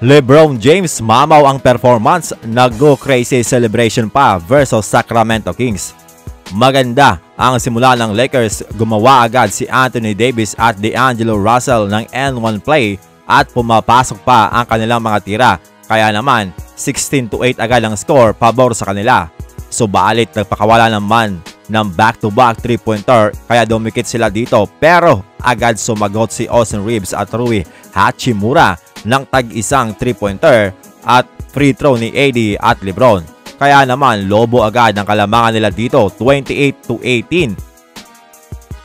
LeBron James mamaw ang performance, nag-go crazy celebration pa versus Sacramento Kings. Maganda ang simula ng Lakers, gumawa agad si Anthony Davis at D'Angelo Russell ng N1 play at pumapasok pa ang kanilang mga tira. Kaya naman 16-8 agad ang score pabor sa kanila. Subalit nagpakawala naman ng back-to-back 3-pointer kaya dumikit sila dito, pero agad sumagot si Austin Reeves at Rui Hachimura ng tag-isang 3-pointer at free throw ni AD at LeBron. Kaya naman lobo agad ang kalamangan nila dito, 28-18.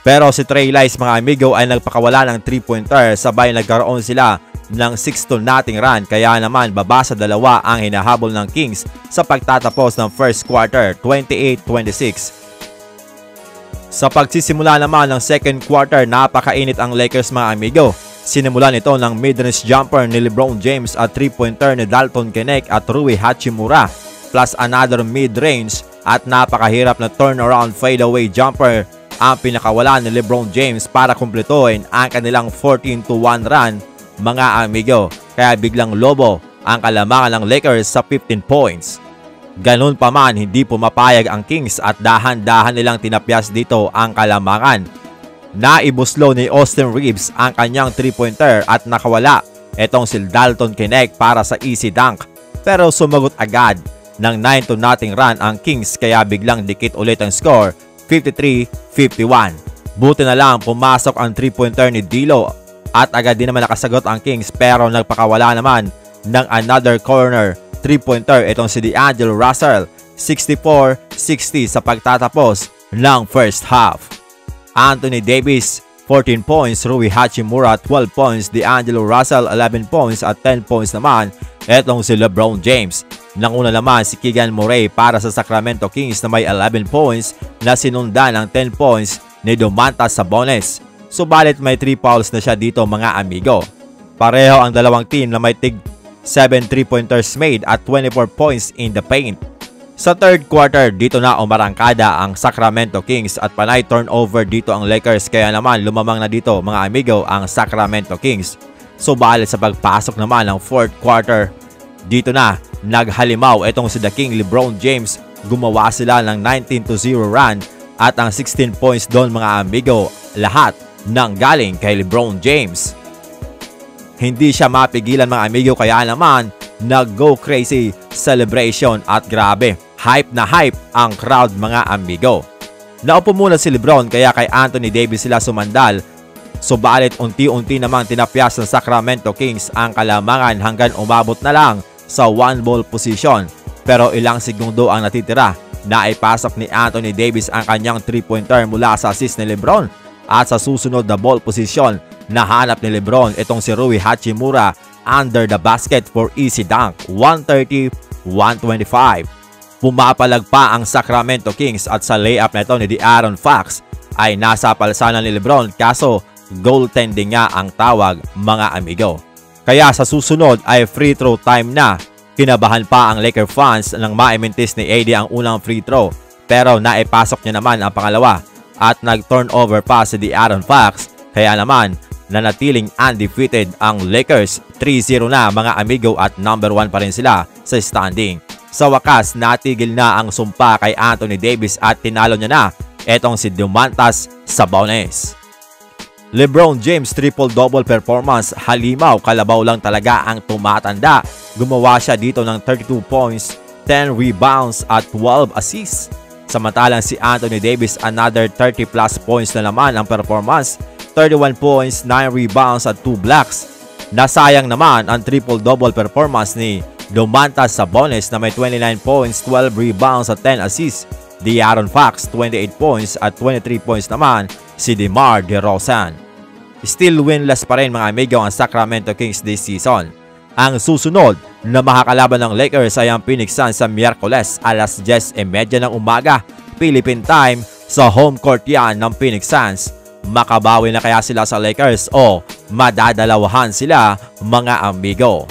Pero si Trey Lyles mga amigo ay nagpakawala ng 3-pointer, sabay nagkaroon sila ng 6-0 run, kaya naman babasa dalawa ang hinahabol ng Kings sa pagtatapos ng first quarter, 28-26. Sa pagsisimula naman ng second quarter, napakainit ang Lakers mga amigo. Sinimulan ito ng mid-range jumper ni LeBron James at 3-pointer ni Dalton Knecht at Rui Hachimura plus another mid-range at napakahirap na turnaround fadeaway jumper ang pinakawala ni LeBron James para kumpletuhin ang kanilang 14-1 run mga amigo. Kaya biglang lobo ang kalamangan ng Lakers sa 15 points. Ganun pa man, hindi pumapayag ang Kings at dahan-dahan nilang tinapyas dito ang kalamangan. Naibuslo ni Austin Reeves ang kanyang 3-pointer at nakawala itong si Dalton Knecht para sa easy dunk. Pero sumagot agad ng 9-0 run ang Kings kaya biglang dikit ulit ang score, 53-51. Buti na lang pumasok ang 3-pointer ni D'Lo at agad din naman nakasagot ang Kings, pero nagpakawala naman ng another corner 3-pointer itong si D'Angelo Russell, 64-60 sa pagtatapos ng first half. Anthony Davis 14 points, Rui Hachimura 12 points, D'Angelo Russell 11 points at 10 points naman etong si LeBron James. Nanguna naman si Keegan Murray para sa Sacramento Kings na may 11 points na sinundan ng 10 points ni Domantas Sabonis. Subalit may 3 fouls na siya dito mga amigo. Pareho ang dalawang team na may tig 7 3-pointers made at 24 points in the paint. Sa third quarter, dito na umarangkada ang Sacramento Kings at panay turnover dito ang Lakers, kaya naman lumamang na dito mga amigo ang Sacramento Kings. Subalit sa pagpasok naman ng fourth quarter, dito na naghalimaw itong si The King LeBron James. Gumawa sila ng 19-0 run at ang 16 points doon mga amigo, lahat nang galing kay LeBron James. Hindi siya mapigilan mga amigo, kaya naman nag-go crazy celebration at grabe, hype na hype ang crowd mga amigo. Naupo muna si LeBron kaya kay Anthony Davis sila sumandal. Subalit unti-unti namang tinapyas ng Sacramento Kings ang kalamangan hanggang umabot na lang sa 1-ball position. Pero ilang segundo ang natitira na ipasok ni Anthony Davis ang kanyang 3-pointer mula sa assist ni LeBron. At sa susunod na ball position, nahanap ni LeBron itong si Rui Hachimura under the basket for easy dunk, 130-125. Pumapalag pa ang Sacramento Kings at sa layup na ito ni De'Aaron Fox ay nasa palsanan ni LeBron, kaso goaltending nga ang tawag mga amigo. Kaya sa susunod ay free throw time na. Kinabahan pa ang Laker fans nang maimintis ni AD ang unang free throw, pero naipasok niya naman ang pangalawa at nag-turnover pa si De'Aaron Fox, kaya naman nanatiling undefeated ang Lakers. 3-0 na mga amigo at number 1 pa rin sila sa standing. Sa wakas, natigil na ang sumpa kay Anthony Davis at tinalo niya na etong si Domantas Sabonis. LeBron James triple-double performance, halimaw, kalabaw lang talaga ang tumatanda. Gumawa siya dito ng 32 points, 10 rebounds at 12 assists. Samantalang si Anthony Davis another 30 plus points na naman ang performance, 31 points, 9 rebounds at 2 blocks. Nasayang naman ang triple-double performance ni Domantas Sabonis na may 29 points, 12 rebounds at 10 assists. De'Aaron Fox 28 points at 23 points naman si DeMar DeRozan. Still winless pa rin mga amigo ang Sacramento Kings this season. Ang susunod na makakalaban ng Lakers ay ang Phoenix Suns sa Miyerkules alas 10:30 ng umaga Philippine time sa home court yan ng Phoenix Suns. Makabawi na kaya sila sa Lakers o madadalawahan sila mga amigo?